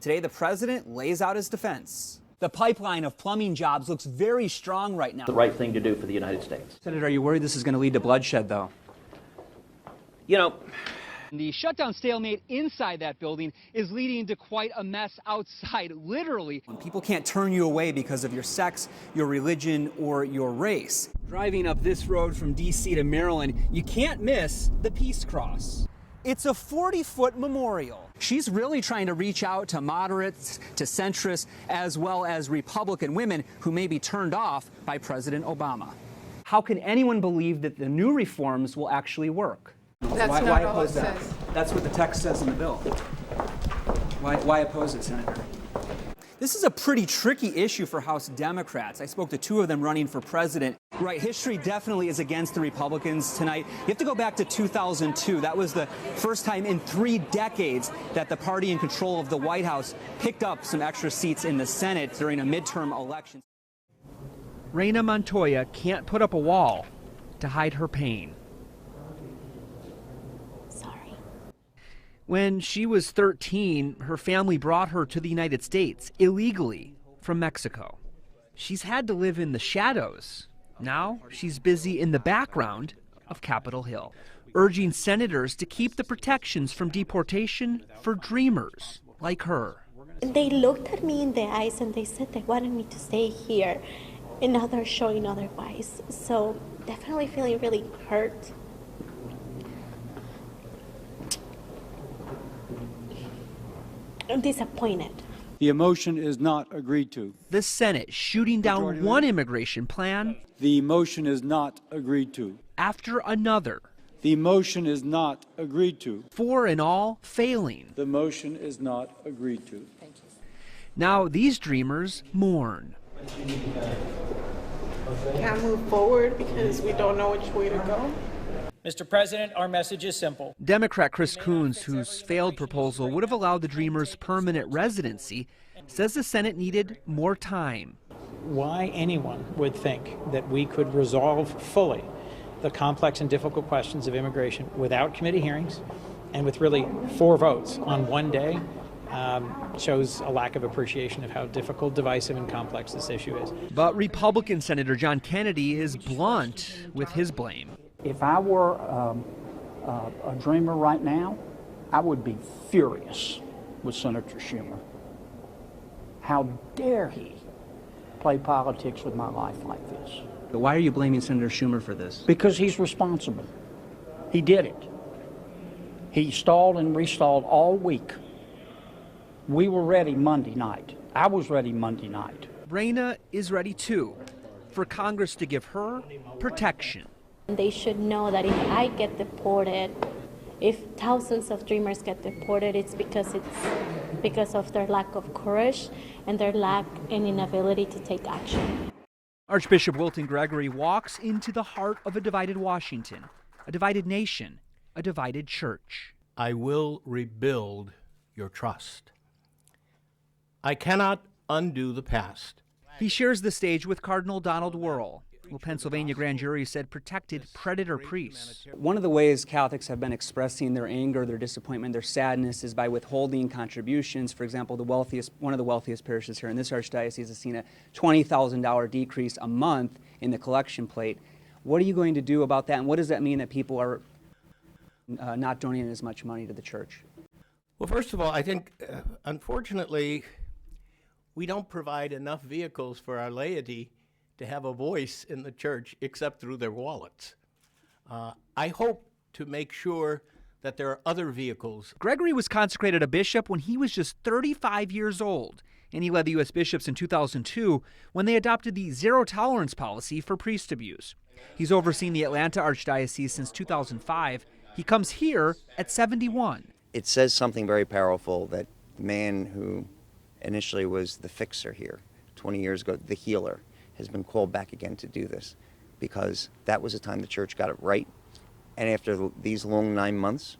Today, the president lays out his defense. The pipeline of plumbing jobs looks very strong right now. The right thing to do for the United States. Senator, are you worried this is going to lead to bloodshed, though? You know, the shutdown stalemate inside that building is leading to quite a mess outside, literally. When people can't turn you away because of your sex, your religion, or your race. Driving up this road from D.C. to Maryland, you can't miss the Peace Cross. It's a 40-foot memorial. She's really trying to reach out to moderates, to centrists, as well as Republican women who may be turned off by President Obama. How can anyone believe that the new reforms will actually work? That's not all it says. That's what the text says in the bill. Why oppose it, Senator? This is a pretty tricky issue for House Democrats. I spoke to two of them running for president. Right, history definitely is against the Republicans tonight. You have to go back to 2002. That was the first time in 3 decades that the party in control of the White House picked up some extra seats in the Senate during a midterm election. Reyna Montoya can't put up a wall to hide her pain. When she was 13, her family brought her to the United States illegally from Mexico. She's had to live in the shadows. Now she's busy in the background of Capitol Hill, urging senators to keep the protections from deportation for dreamers like her. They looked at me in the eyes and they said they wanted me to stay here, and now they're showing otherwise. So definitely feeling really hurt. I'm disappointed. The motion is not agreed to. The Senate shooting down one immigration plan. The motion is not agreed to. After another. The motion is not agreed to. 4 in all failing. The motion is not agreed to. Now these dreamers mourn. Can't move forward because we don't know which way to go. Mr. President, our message is simple. Democrat Chris Coons, whose failed proposal would have allowed the Dreamers permanent residency, says the Senate needed more time. Why anyone would think that we could resolve fully the complex and difficult questions of immigration without committee hearings and with really 4 votes on one day shows a lack of appreciation of how difficult, divisive, and complex this issue is. But Republican Senator John Kennedy is blunt with his blame. If I were a dreamer right now, I would be furious with Senator Schumer. How dare he play politics with my life like this? But why are you blaming Senator Schumer for this? Because he's responsible. He did it. He stalled and restalled all week. We were ready Monday night. I was ready Monday night. Reyna is ready too, for Congress to give her protection. They should know that if I get deported, if thousands of dreamers get deported, it's because of their lack of courage and their lack and inability to take action. Archbishop Wilton Gregory walks into the heart of a divided Washington, a divided nation, a divided church. I will rebuild your trust. I cannot undo the past. He shares the stage with Cardinal Donald Wuerl, who Pennsylvania grand jury said protected predator priests. One of the ways Catholics have been expressing their anger, their disappointment, their sadness is by withholding contributions. For example, one of the wealthiest parishes here in this archdiocese has seen a $20,000 decrease a month in the collection plate. What are you going to do about that, and what does that mean that people are not donating as much money to the church? Well, first of all, I think, unfortunately, we don't provide enough vehicles for our laity to have a voice in the church except through their wallets. I hope to make sure that there are other vehicles. Gregory was consecrated a bishop when he was just 35 years old, and he led the U.S. bishops in 2002 when they adopted the zero-tolerance policy for priest abuse. He's overseen the Atlanta Archdiocese since 2005. He comes here at 71. It says something very powerful that the man who initially was the fixer here 20 years ago, the healer, has been called back again to do this, because that was the time the church got it right. And after these long 9 months,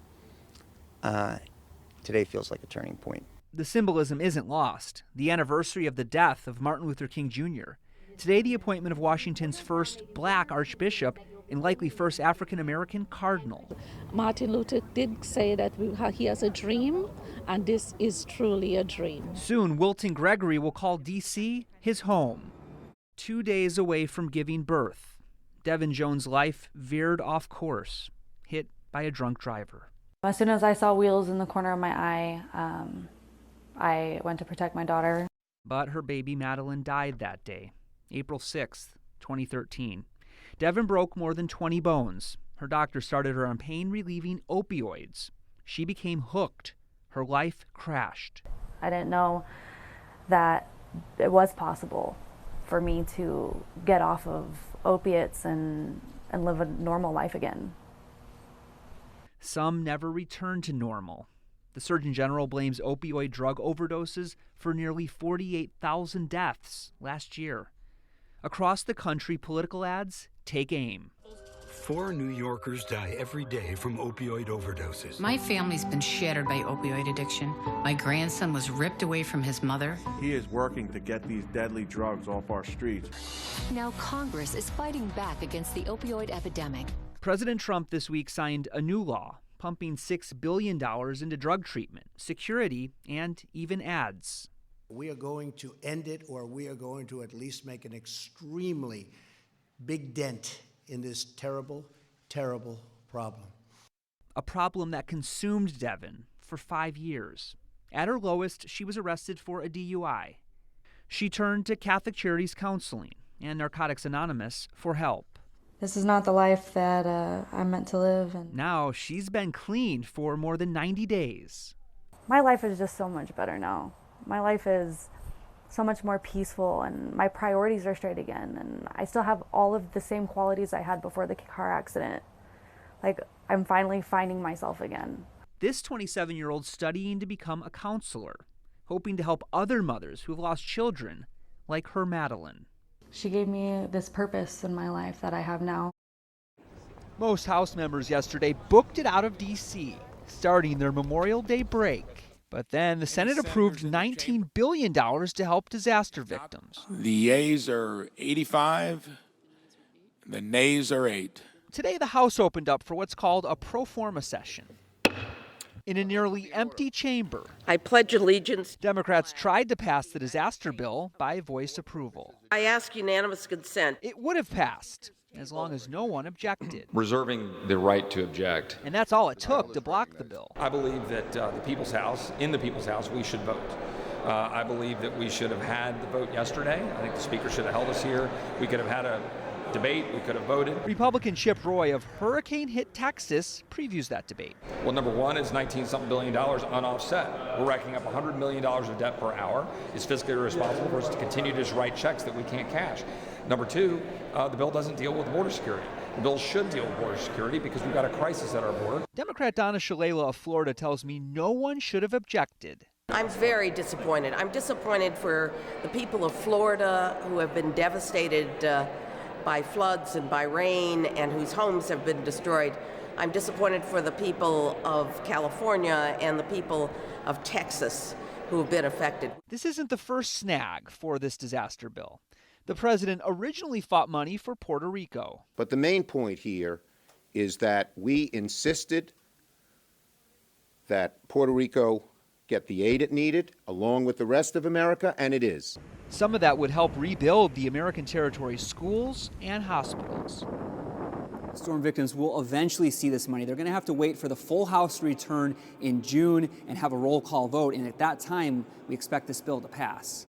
today feels like a turning point. The symbolism isn't lost. The anniversary of the death of Martin Luther King Jr. Today, the appointment of Washington's first black archbishop and likely first African American cardinal. Martin Luther did say that he has a dream, and this is truly a dream. Soon, Wilton Gregory will call D.C. his home. 2 days away from giving birth, Devin Jones' life veered off course, hit by a drunk driver. As soon as I saw wheels in the corner of my eye, I went to protect my daughter. But her baby Madeline died that day, April 6th, 2013. Devin broke more than 20 bones. Her doctor started her on pain-relieving opioids. She became hooked. Her life crashed. I didn't know that it was possible for me to get off of opiates and live a normal life again. Some never returned to normal. The Surgeon General blames opioid drug overdoses for nearly 48,000 deaths last year. Across the country, political ads take aim. 4 New Yorkers die every day from opioid overdoses. My family's been shattered by opioid addiction. My grandson was ripped away from his mother. He is working to get these deadly drugs off our streets. Now Congress is fighting back against the opioid epidemic. President Trump this week signed a new law pumping $6 billion into drug treatment, security, and even ads. We are going to end it, or we are going to at least make an extremely big dent in this terrible, terrible problem. A problem that consumed Devin for 5 years. At her lowest, she was arrested for a DUI. She turned to Catholic Charities Counseling and Narcotics Anonymous for help. This is not the life that I'm meant to live. And now she's been clean for more than 90 days. My life is just so much better now. My life is so much more peaceful, and my priorities are straight again, and I still have all of the same qualities I had before the car accident. Like, I'm finally finding myself again. This 27-year-old studying to become a counselor, hoping to help other mothers who have lost children like her Madeline. She gave me this purpose in my life that I have now. Most House members yesterday booked it out of D.C., starting their Memorial Day break. But then the Senate approved $19 billion to help disaster victims. The yeas are 85, the nays are 8. Today the House opened up for what's called a pro forma session. In a nearly empty chamber, I pledge allegiance. Democrats tried to pass the disaster bill by voice approval. I ask unanimous consent. It would have passed, as long as no one objected. Reserving the right to object. And that's all it took to block the bill. I believe that in the People's House, we should vote. I believe that we should have had the vote yesterday. I think the Speaker should have held us here. We could have had a debate. We could have voted. Republican Chip Roy of hurricane-hit Texas previews that debate. Well, number one, it's $19-something billion unoffset. We're racking up $100 million of debt per hour. It's fiscally irresponsible for us to continue to just write checks that we can't cash. Number two, the bill doesn't deal with border security. The bill should deal with border security because we've got a crisis at our border. Democrat Donna Shalala of Florida tells me no one should have objected. I'm very disappointed. I'm disappointed for the people of Florida who have been devastated by floods and by rain and whose homes have been destroyed. I'm disappointed for the people of California and the people of Texas who have been affected. This isn't the first snag for this disaster bill. The president originally fought money for Puerto Rico. But the main point here is that we insisted that Puerto Rico get the aid it needed, along with the rest of America, and it is. Some of that would help rebuild the American territory's schools and hospitals. Storm victims will eventually see this money. They're going to have to wait for the full House to return in June and have a roll call vote. And at that time, we expect this bill to pass.